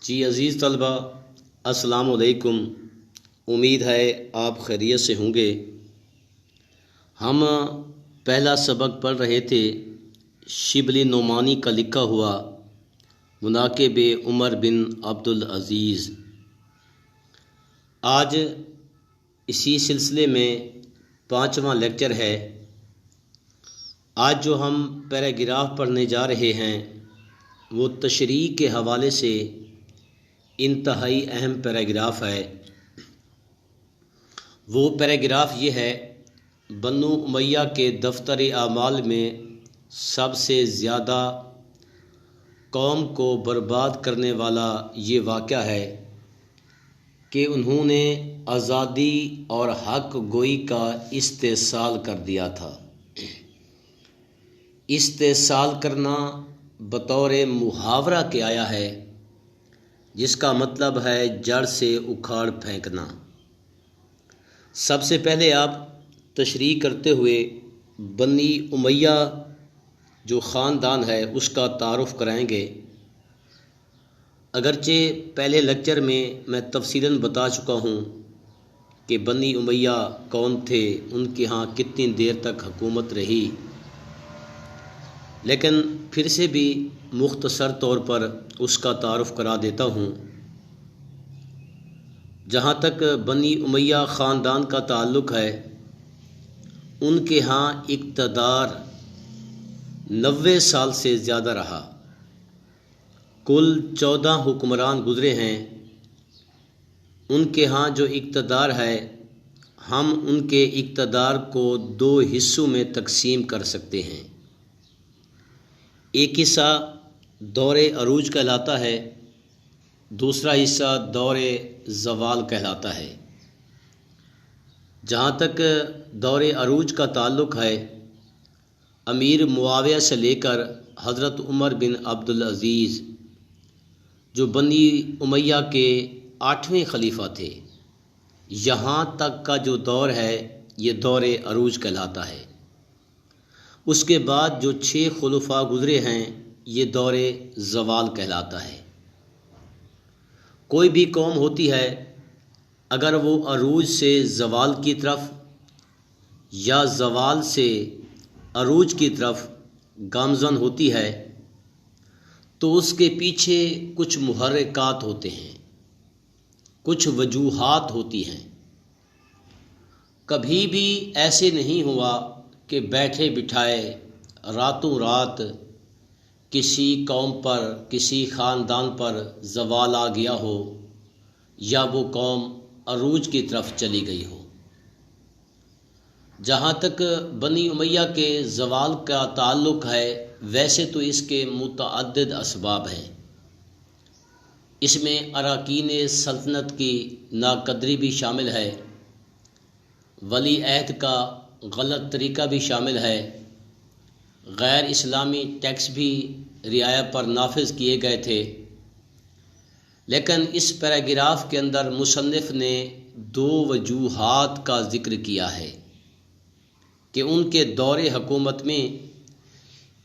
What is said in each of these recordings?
جی عزیز طلبہ، السلام علیکم۔ امید ہے آپ خیریت سے ہوں گے۔ ہم پہلا سبق پڑھ رہے تھے شبلی نعمانی کا لکھا ہوا مناقب عمر بن عبدالعزیز۔ آج اسی سلسلے میں 5واں لیکچر ہے۔ آج جو ہم پیراگراف پڑھنے جا رہے ہیں وہ تشریح کے حوالے سے انتہائی اہم پیراگراف ہے۔ وہ پیراگراف یہ ہے: بنو امیہ کے دفتر اعمال میں سب سے زیادہ قوم کو برباد کرنے والا یہ واقعہ ہے کہ انہوں نے آزادی اور حق گوئی کا استحصال کر دیا تھا۔ استحصال کرنا بطور محاورہ کے آیا ہے، جس کا مطلب ہے جڑ سے اکھاڑ پھینکنا۔ سب سے پہلے آپ تشریح کرتے ہوئے بنی امیہ جو خاندان ہے اس کا تعارف کرائیں گے۔ اگرچہ پہلے لیکچر میں تفصیلاً بتا چکا ہوں کہ بنی امیہ کون تھے، ان کے ہاں کتنی دیر تک حکومت رہی، لیکن پھر سے بھی مختصر طور پر اس کا تعارف کرا دیتا ہوں۔ جہاں تک بنی امیہ خاندان کا تعلق ہے، ان کے ہاں اقتدار 90 سال سے زیادہ رہا۔ کل 14 حکمران گزرے ہیں۔ ان کے ہاں جو اقتدار ہے، ہم ان کے اقتدار کو 2 حصوں میں تقسیم کر سکتے ہیں۔ ایک حصہ دور عروج کہلاتا ہے، دوسرا حصہ دور زوال کہلاتا ہے۔ جہاں تک دور عروج کا تعلق ہے، امیر معاویہ سے لے کر حضرت عمر بن عبدالعزیز جو بنی امیہ کے 8ویں خلیفہ تھے، یہاں تک کا جو دور ہے یہ دور عروج کہلاتا ہے۔ اس کے بعد جو 6 خلفاء گزرے ہیں یہ دور زوال کہلاتا ہے۔ کوئی بھی قوم ہوتی ہے، اگر وہ عروج سے زوال کی طرف یا زوال سے عروج کی طرف گامزن ہوتی ہے تو اس کے پیچھے کچھ محرکات ہوتے ہیں، کچھ وجوہات ہوتی ہیں۔ کبھی بھی ایسے نہیں ہوا کہ بیٹھے بٹھائے راتوں رات کسی قوم پر، کسی خاندان پر زوال آ گیا ہو یا وہ قوم عروج کی طرف چلی گئی ہو۔ جہاں تک بنی امیہ کے زوال کا تعلق ہے، ویسے تو اس کے متعدد اسباب ہیں۔ اس میں اراکین سلطنت کی ناقدری بھی شامل ہے، ولی عہد کا غلط طریقہ بھی شامل ہے، غیر اسلامی ٹیکس بھی رعایا پر نافذ کیے گئے تھے۔ لیکن اس پیراگراف کے اندر مصنف نے 2 وجوہات کا ذکر کیا ہے کہ ان کے دور حکومت میں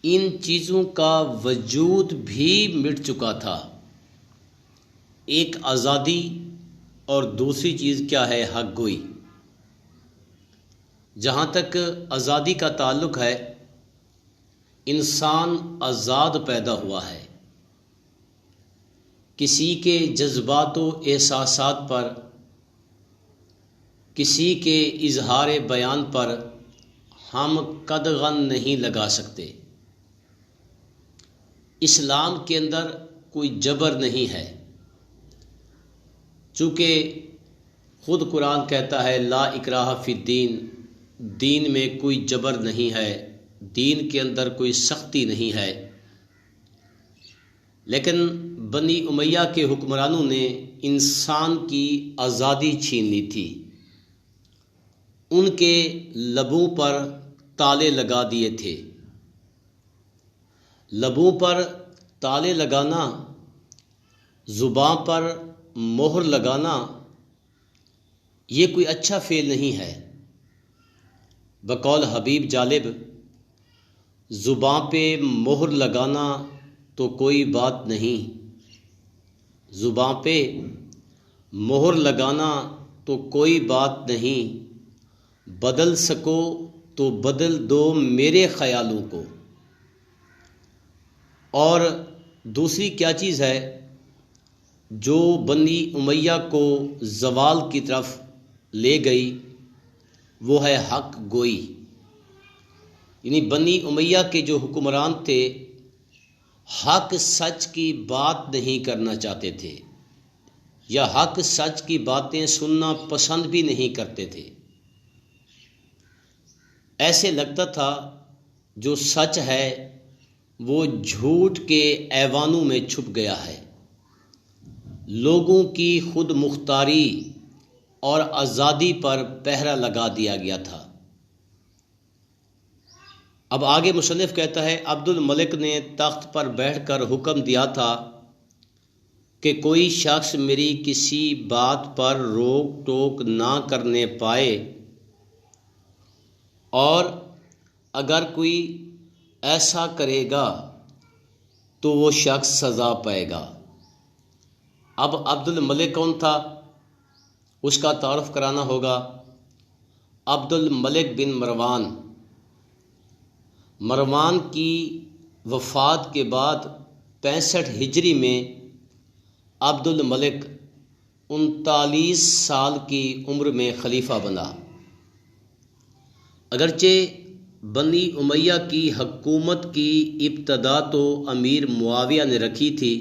ان چیزوں کا وجود بھی مٹ چکا تھا۔ ایک آزادی اور دوسری چیز کیا ہے؟ حق گوئی۔ جہاں تک آزادی کا تعلق ہے، انسان آزاد پیدا ہوا ہے۔ کسی کے جذبات و احساسات پر، کسی کے اظہار بیان پر ہم قدغن نہیں لگا سکتے۔ اسلام کے اندر کوئی جبر نہیں ہے، چونکہ خود قرآن کہتا ہے لا اکراہ فی الدین، دین میں کوئی جبر نہیں ہے، دین کے اندر کوئی سختی نہیں ہے۔ لیکن بنی امیہ کے حکمرانوں نے انسان کی آزادی چھین لی تھی، ان کے لبوں پر تالے لگا دیے تھے۔ لبوں پر تالے لگانا، زباں پر مہر لگانا، یہ کوئی اچھا فعل نہیں ہے۔ بقول حبیب جالب، زباں پہ مہر لگانا تو کوئی بات نہیں، زباں پہ مہر لگانا تو کوئی بات نہیں، بدل سکو تو بدل دو میرے خیالوں کو۔ اور دوسری کیا چیز ہے جو بنی امیہ کو زوال کی طرف لے گئی، وہ ہے حق گوئی۔ یعنی بنی امیہ کے جو حکمران تھے حق سچ کی بات نہیں کرنا چاہتے تھے، یا حق سچ کی باتیں سننا پسند بھی نہیں کرتے تھے۔ ایسے لگتا تھا جو سچ ہے وہ جھوٹ کے ایوانوں میں چھپ گیا ہے۔ لوگوں کی خود مختاری اور آزادی پر پہرا لگا دیا گیا تھا۔ اب آگے مصنف کہتا ہے، عبد الملک نے تخت پر بیٹھ کر حکم دیا تھا کہ کوئی شخص میری کسی بات پر روک ٹوک نہ کرنے پائے، اور اگر کوئی ایسا کرے گا تو وہ شخص سزا پائے گا۔ اب عبد الملک کون تھا، اس کا تعارف کرانا ہوگا۔ عبد الملک بن مروان، مروان کی وفات کے بعد 65 ہجری میں عبد الملک 39 سال کی عمر میں خلیفہ بنا۔ اگرچہ بنی امیہ کی حکومت کی ابتدا تو امیر معاویہ نے رکھی تھی،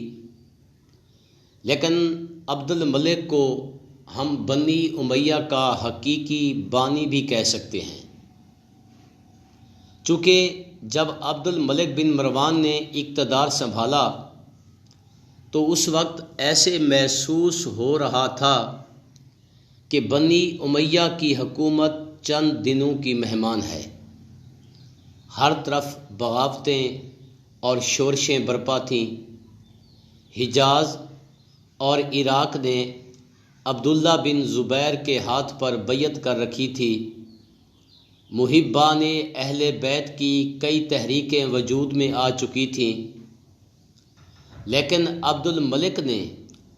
لیکن عبد الملک کو ہم بنی امیہ کا حقیقی بانی بھی کہہ سکتے ہیں، چونکہ جب عبد الملک بن مروان نے اقتدار سنبھالا تو اس وقت ایسے محسوس ہو رہا تھا کہ بنی امیہ کی حکومت چند دنوں کی مہمان ہے۔ ہر طرف بغاوتیں اور شورشیں برپا تھیں۔ حجاز اور عراق نے عبداللہ بن زبیر کے ہاتھ پر بیعت کر رکھی تھی۔ محبان اہل بیت کی کئی تحریکیں وجود میں آ چکی تھیں، لیکن عبد الملک نے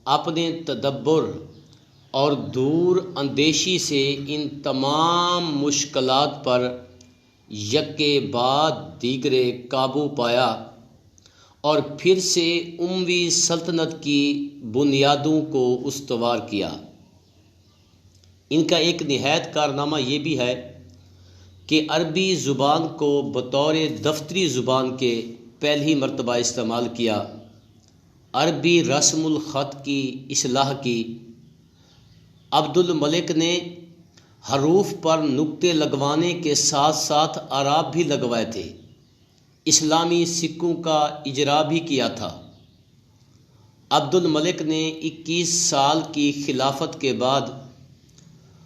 اپنے تدبر اور دور اندیشی سے ان تمام مشکلات پر یکے بعد دیگرے قابو پایا اور پھر سے اموی سلطنت کی بنیادوں کو استوار کیا۔ ان کا ایک نہایت کارنامہ یہ بھی ہے کہ عربی زبان کو بطور دفتری زبان کے پہلی مرتبہ استعمال کیا، عربی رسم الخط کی اصلاح کی۔ عبد الملک نے حروف پر نقطے لگوانے کے ساتھ ساتھ اعراب بھی لگوائے تھے، اسلامی سکوں کا اجرا بھی کیا تھا۔ عبد الملک نے 21 سال کی خلافت کے بعد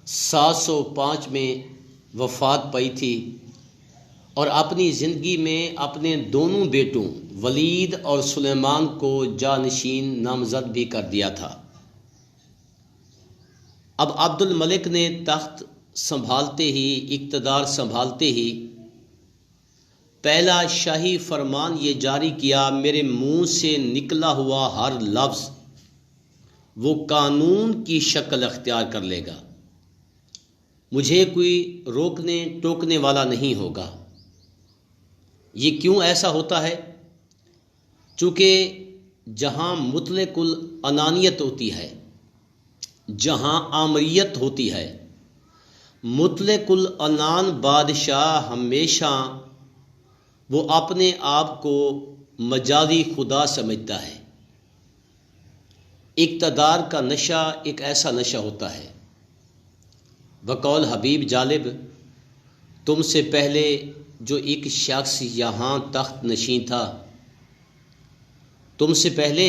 705 میں وفات پائی تھی، اور اپنی زندگی میں اپنے دونوں بیٹوں ولید اور سلیمان کو جانشین نامزد بھی کر دیا تھا۔ اب عبد الملک نے تخت سنبھالتے ہی، اقتدار سنبھالتے ہی پہلا شاہی فرمان یہ جاری کیا، میرے منہ سے نکلا ہوا ہر لفظ وہ قانون کی شکل اختیار کر لے گا، مجھے کوئی روکنے ٹوکنے والا نہیں ہوگا۔ یہ کیوں ایسا ہوتا ہے؟ چونکہ جہاں مطلق العنانیت ہوتی ہے، جہاں آمریت ہوتی ہے، مطلق العنان بادشاہ ہمیشہ وہ اپنے آپ کو مجازی خدا سمجھتا ہے۔ اقتدار کا نشہ ایک ایسا نشہ ہوتا ہے، بقول حبیب جالب، تم سے پہلے جو ایک شخص یہاں تخت نشین تھا، تم سے پہلے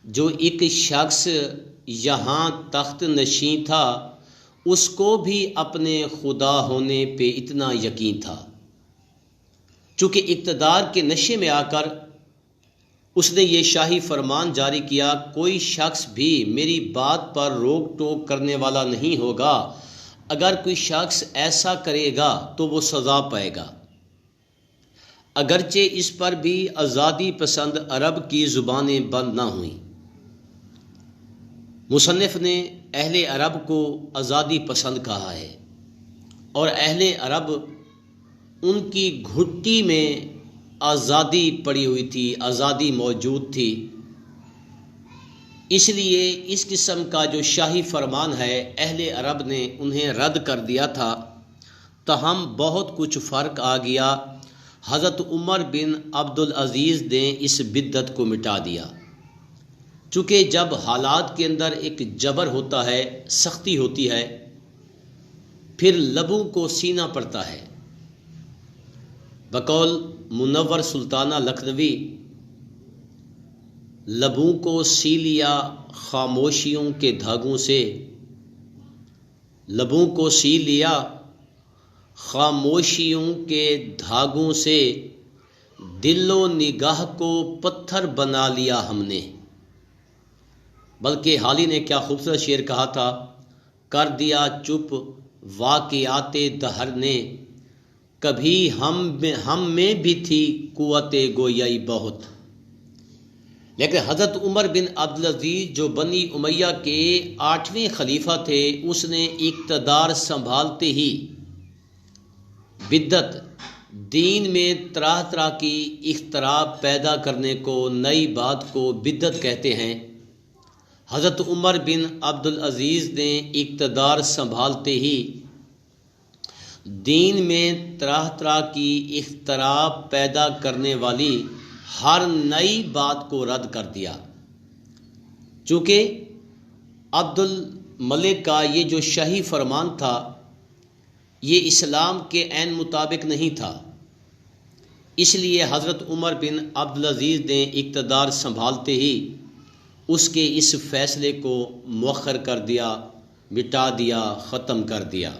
جو ایک شخص یہاں تخت نشین تھا، اس کو بھی اپنے خدا ہونے پہ اتنا یقین تھا۔ چونکہ اقتدار کے نشے میں آ کر اس نے یہ شاہی فرمان جاری کیا، کوئی شخص بھی میری بات پر روک ٹوک کرنے والا نہیں ہوگا، اگر کوئی شخص ایسا کرے گا تو وہ سزا پائے گا۔ اگرچہ اس پر بھی آزادی پسند عرب کی زبانیں بند نہ ہوئیں، مصنف نے اہل عرب کو آزادی پسند کہا ہے، اور اہل عرب ان کی گھٹی میں آزادی پڑی ہوئی تھی، آزادی موجود تھی۔ اس لیے اس قسم کا جو شاہی فرمان ہے اہل عرب نے انہیں رد کر دیا تھا، تاہم بہت کچھ فرق آ گیا۔ حضرت عمر بن عبدالعزیز نے اس بدعت کو مٹا دیا، چونکہ جب حالات کے اندر ایک جبر ہوتا ہے، سختی ہوتی ہے، پھر لبوں کو سینا پڑتا ہے۔ بقول منور سلطانہ لکھنوی، لبوں کو سی لیا خاموشیوں کے دھاگوں سے، لبوں کو سی لیا خاموشیوں کے دھاگوں سے، دل و نگاہ کو پتھر بنا لیا ہم نے۔ بلکہ حالی نے کیا خوبصورت شعر کہا تھا، کر دیا چپ واقعات دہر نے، کبھی ہم میں بھی تھی قوت گویائی بہت۔ لیکن حضرت عمر بن عبدالعزیز جو بنی امیہ کے 8ویں خلیفہ تھے، اس نے اقتدار سنبھالتے ہی بدعت، دین میں طرح طرح کی اختراع پیدا کرنے کو، نئی بات کو بدعت کہتے ہیں۔ حضرت عمر بن عبدالعزیز نے اقتدار سنبھالتے ہی دین میں طرح طرح کی اختراع پیدا کرنے والی ہر نئی بات کو رد کر دیا، چونکہ عبد الملک کا یہ جو شاہی فرمان تھا یہ اسلام کے عین مطابق نہیں تھا۔ اس لیے حضرت عمر بن عبدالعزیز نے اقتدار سنبھالتے ہی اس کے اس فیصلے کو مؤخر کر دیا، مٹا دیا، ختم کر دیا۔